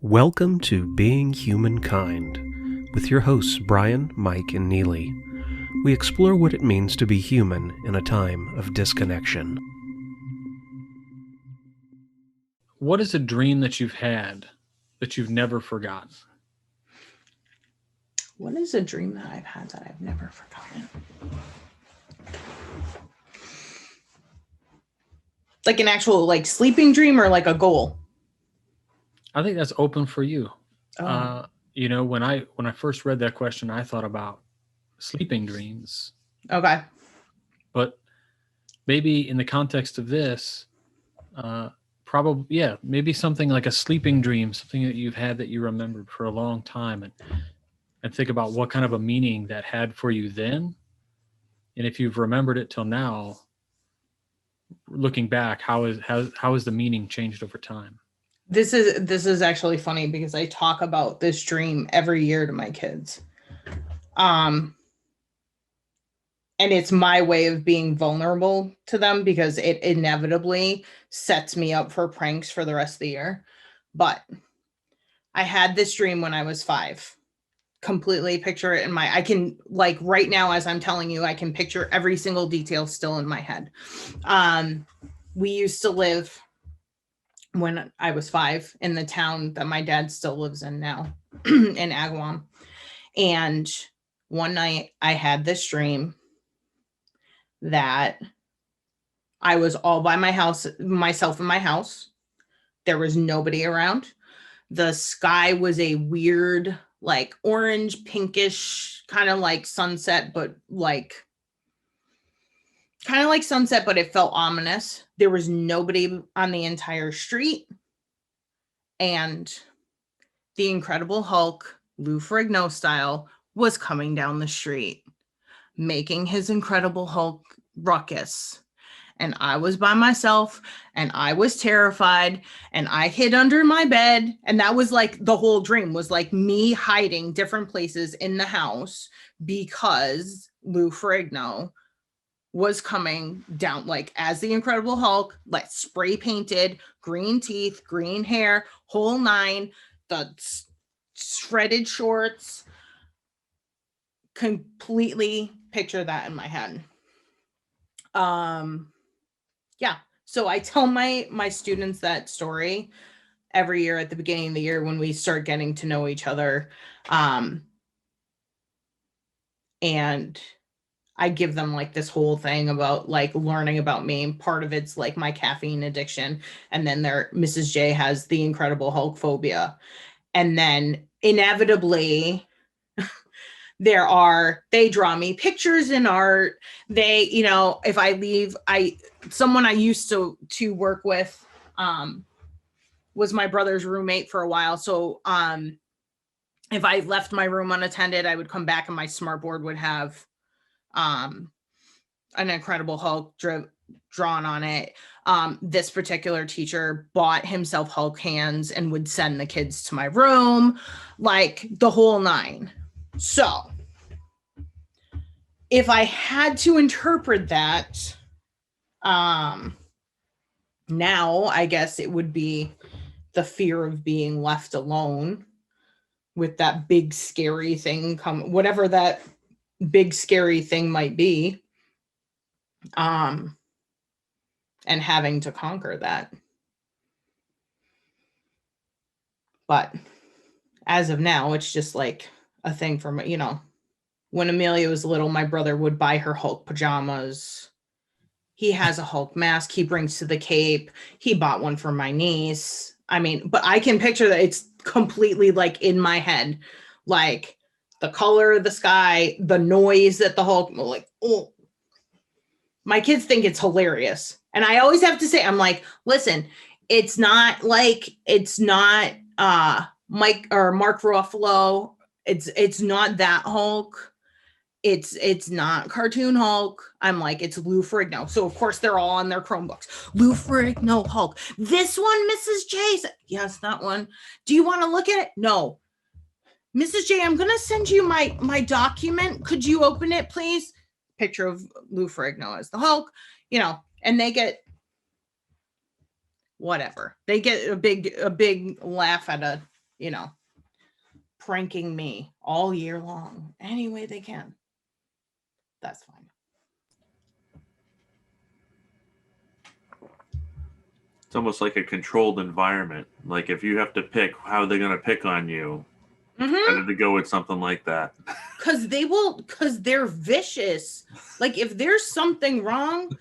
Welcome to Being Humankind, with your hosts Brian, Mike, and Neely. We explore what it means to be human in a time of disconnection. What is a dream that you've had that you've never forgotten? What is a dream that I've had that I've never forgotten? Like an actual sleeping dream or like a goal? I think that's open for you. Oh. When I first read that question, I thought about sleeping dreams. Okay. But maybe in the context of this, maybe something like a sleeping dream, something that you've had that you remembered for a long time, and think about what kind of a meaning that had for you then, and if you've remembered it till now, looking back, how has the meaning changed over time? This is actually funny because I talk about this dream every year to my kids. And it's my way of being vulnerable to them because it inevitably sets me up for pranks for the rest of the year. But I had this dream when I was 5. Completely picture it I can, like, right now as I'm telling you, I can picture every single detail still in my head. We used to live, when I was 5, in the town that my dad still lives in now, in Agawam. And one night I had this dream that I was all by myself in my house. There was nobody around. The sky was a weird, like, orange, pinkish, kind of like sunset, but it felt ominous. There was nobody on the entire street. And the Incredible Hulk, Lou Ferrigno style, was coming down the street, making his Incredible Hulk ruckus. And I was by myself and I was terrified and I hid under my bed. And that was like the whole dream, was like me hiding different places in the house because Lou Ferrigno was coming down, like, as the Incredible Hulk, like spray painted, green teeth, green hair, whole nine, the shredded shorts. Completely picture that in my head. Yeah. So I tell my students that story every year at the beginning of the year when we start getting to know each other. And I give them like this whole thing about like learning about me. Part of it's like my caffeine addiction. And then Mrs. J has the Incredible Hulk phobia. And then inevitably they draw me pictures in art. They, if I leave, someone I used to work with, was my brother's roommate for a while. So, if I left my room unattended, I would come back and my smartboard would have, an Incredible Hulk drawn on it. This particular teacher bought himself Hulk hands and would send the kids to my room, like the whole nine. So if I had to interpret that, now I guess it would be the fear of being left alone with that big scary thing whatever that big scary thing might be, and having to conquer that. But as of now, it's just like a thing for me. When Amelia was little, my brother would buy her Hulk pajamas. He has a Hulk mask he brings to the Cape. He bought one for my niece. I mean, but I can picture that it's completely like in my head, like the color of the sky, the noise that the Hulk, like, oh, my kids think it's hilarious. And I always have to say, I'm like, listen, it's not Mike or Mark Ruffalo. It's not that Hulk. It's not cartoon Hulk. I'm like, it's Lou Ferrigno. So of course they're all on their Chromebooks. Lou Ferrigno Hulk. This one, Mrs. J. Yes, that one. Do you want to look at it? No. Mrs. J, I'm gonna send you my document. Could you open it, please? Picture of Lou Ferrigno as the Hulk, and they get whatever. They get a big laugh at pranking me all year long any way they can. That's fine. It's almost like a controlled environment. Like if you have to pick how they're going to pick on you, better to go with something like that. Because they're vicious. Like if there's something wrong,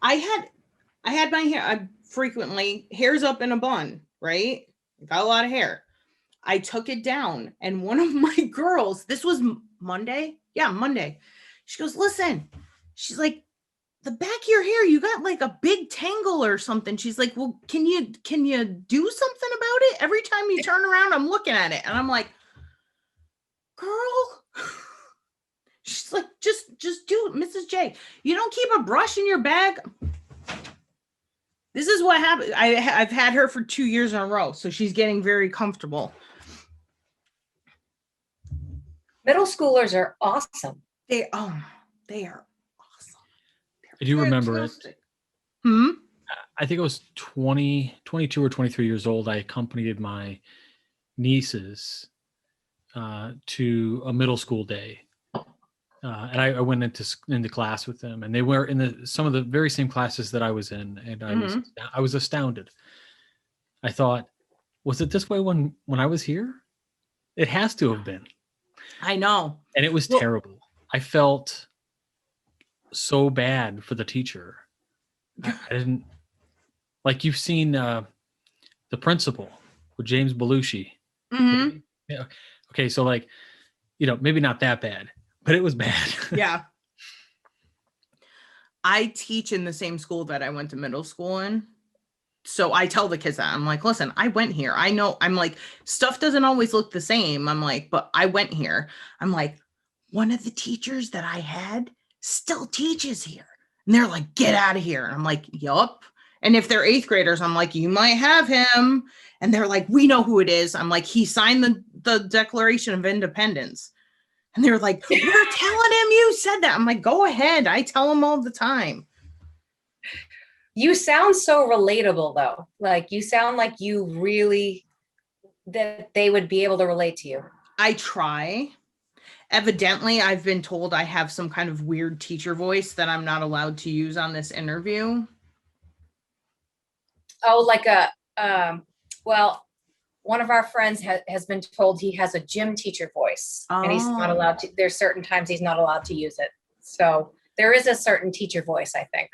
I had my hair, I frequently hair's up in a bun, right? Got a lot of hair. I took it down, and one of my girls, this was Monday. Yeah, Monday. She goes, listen, she's like, the back of your hair, you got like a big tangle or something. She's like, well, can you do something about it? Every time you turn around, I'm looking at it. And I'm like, girl. She's like, just do it, Mrs. J. You don't keep a brush in your bag. This is what happened. I've had her for 2 years in a row, so she's getting very comfortable. Middle schoolers are awesome. They are awesome. I do remember it. I think I was 22 or 23 years old. I accompanied my nieces to a middle school day. And I went into class with them, and they were in some of the very same classes that I was in, and I was astounded. I thought, was it this way when I was here? It has to have been. I know. And it was terrible. I felt so bad for the teacher. I didn't, like, you've seen The Principal with James Belushi. Yeah. Okay, so like, maybe not that bad, but it was bad. Yeah. I teach in the same school that I went to middle school in. So I tell the kids that. I'm like, listen, I went here. I know. I'm like, stuff doesn't always look the same. I'm like, but I went here. I'm like, one of the teachers that I had still teaches here. And they're like, get out of here. And I'm like, yup. And if they're 8th graders, I'm like, you might have him. And they're like, we know who it is. I'm like, he signed the Declaration of Independence. And they were like, we're telling him you said that. I'm like, go ahead. I tell him all the time. You sound so relatable, though. Like, you sound like you really, that they would be able to relate to you. I try. Evidently, I've been told I have some kind of weird teacher voice that I'm not allowed to use on this interview. Oh, like well, one of our friends has been told he has a gym teacher voice, and he's not allowed to, there's certain times he's not allowed to use it. So there is a certain teacher voice, I think.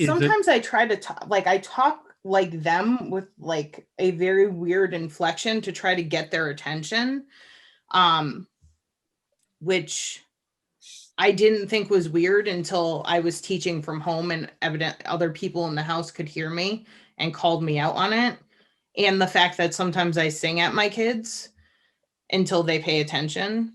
Sometimes I try to talk, like I talk like them with like a very weird inflection to try to get their attention, which I didn't think was weird until I was teaching from home and other people in the house could hear me and called me out on it. And the fact that sometimes I sing at my kids until they pay attention.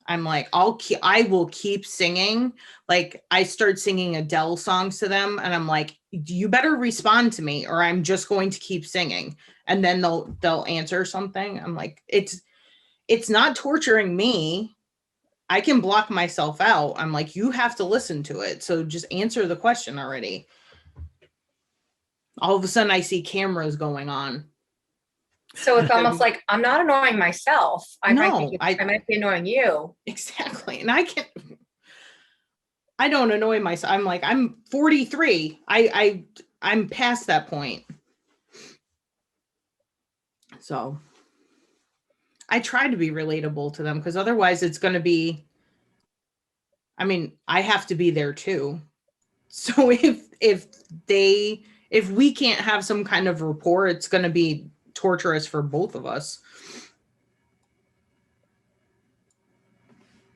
I'm like, I will keep singing. Like I start singing Adele songs to them and I'm like, you better respond to me or I'm just going to keep singing. And then they'll answer something. I'm like, it's not torturing me. I can block myself out. I'm like, you have to listen to it. So just answer the question already. All of a sudden I see cameras going on. So it's almost like I'm not annoying myself. I might be annoying you. Exactly. And I don't annoy myself. I'm like, I'm 43. I'm past that point. So I try to be relatable to them because otherwise it's going to be, I have to be there too. So if we can't have some kind of rapport, it's going to be torturous for both of us.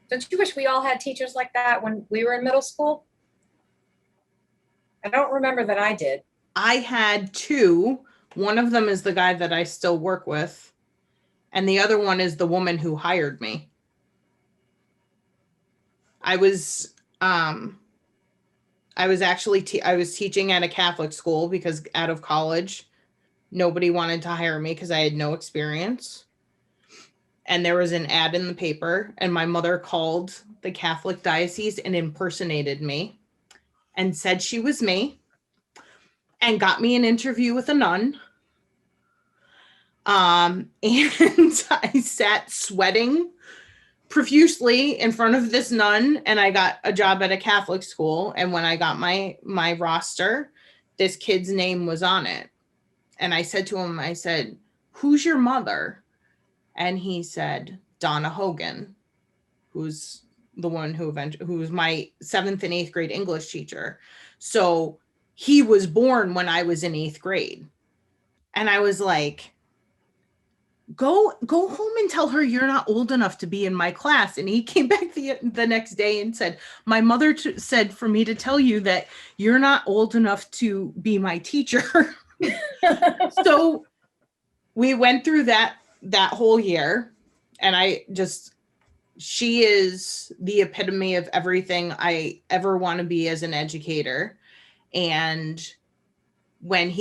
Don't you wish we all had teachers like that when we were in middle school? I don't remember that I did. I had 2. One of them is the guy that I still work with, and the other one is the woman who hired me. I was actually I was teaching at a Catholic school because out of college, nobody wanted to hire me because I had no experience. And there was an ad in the paper, and my mother called the Catholic diocese and impersonated me and said she was me and got me an interview with a nun. And I sat sweating profusely in front of this nun, and I got a job at a Catholic school. And when I got my roster, this kid's name was on it. And I said to him, I said, "Who's your mother?" And he said, "Donna Hogan, who's the one who was my 7th and 8th grade English teacher." So he was born when I was in 8th grade. And I was like, go home and tell her you're not old enough to be in my class. And he came back the next day and said, "My mother said for me to tell you that you're not old enough to be my teacher." So we went through that whole year, and she is the epitome of everything I ever want to be as an educator. And when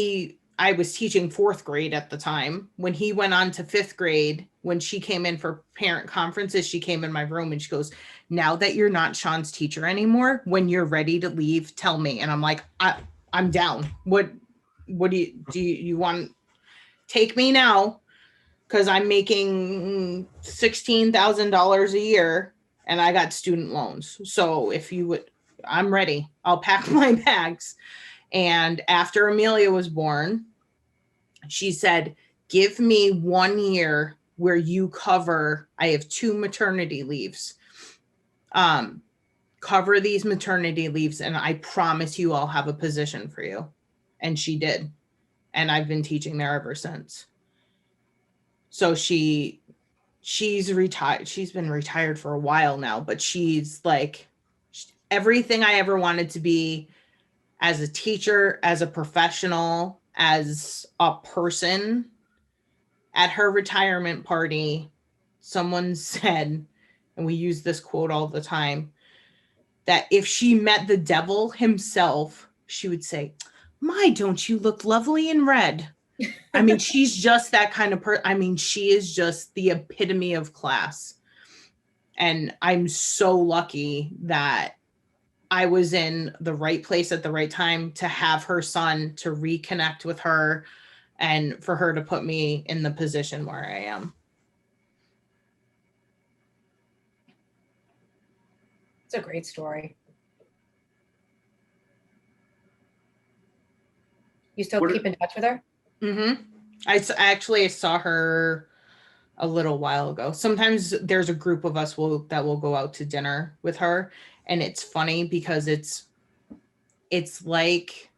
I was teaching 4th grade at the time, when he went on to 5th grade, when she came in for parent conferences, she came in my room and she goes, "Now that you're not Sean's teacher anymore, when you're ready to leave, tell me." And I'm like, I'm down. What do you want? Take me now. Because I'm making $16,000 a year and I got student loans. So if you would, I'm ready. I'll pack my bags. And after Amelia was born, she said, "Give me 1 year where you cover, I have 2 maternity leaves. Cover these maternity leaves and I promise you I'll have a position for you." And she did. And I've been teaching there ever since. So she's retired. She's been retired for a while now, but she's like everything I ever wanted to be as a teacher, as a professional, as a person. At her retirement party, someone said, and we use this quote all the time, that if she met the devil himself, she would say, "My, don't you look lovely in red?" I mean, she's just that kind of person. I mean, she is just the epitome of class. And I'm so lucky that I was in the right place at the right time to have her son, to reconnect with her, and for her to put me in the position where I am. It's a great story. You still keep in touch with her? Mm-hmm. I saw her a little while ago. Sometimes there's a group of us that will go out to dinner with her, and it's funny because it's like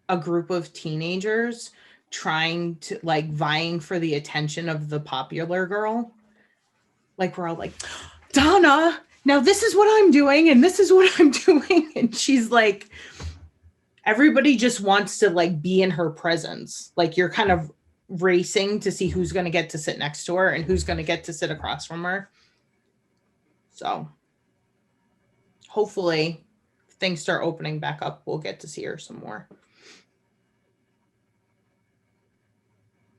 a group of teenagers trying to vying for the attention of the popular girl. Like we're all like, "Donna, now this is what I'm doing and this is what I'm doing." And she's like, everybody just wants to be in her presence. Like you're kind of racing to see who's going to get to sit next to her and who's going to get to sit across from her. So hopefully if things start opening back up, we'll get to see her some more.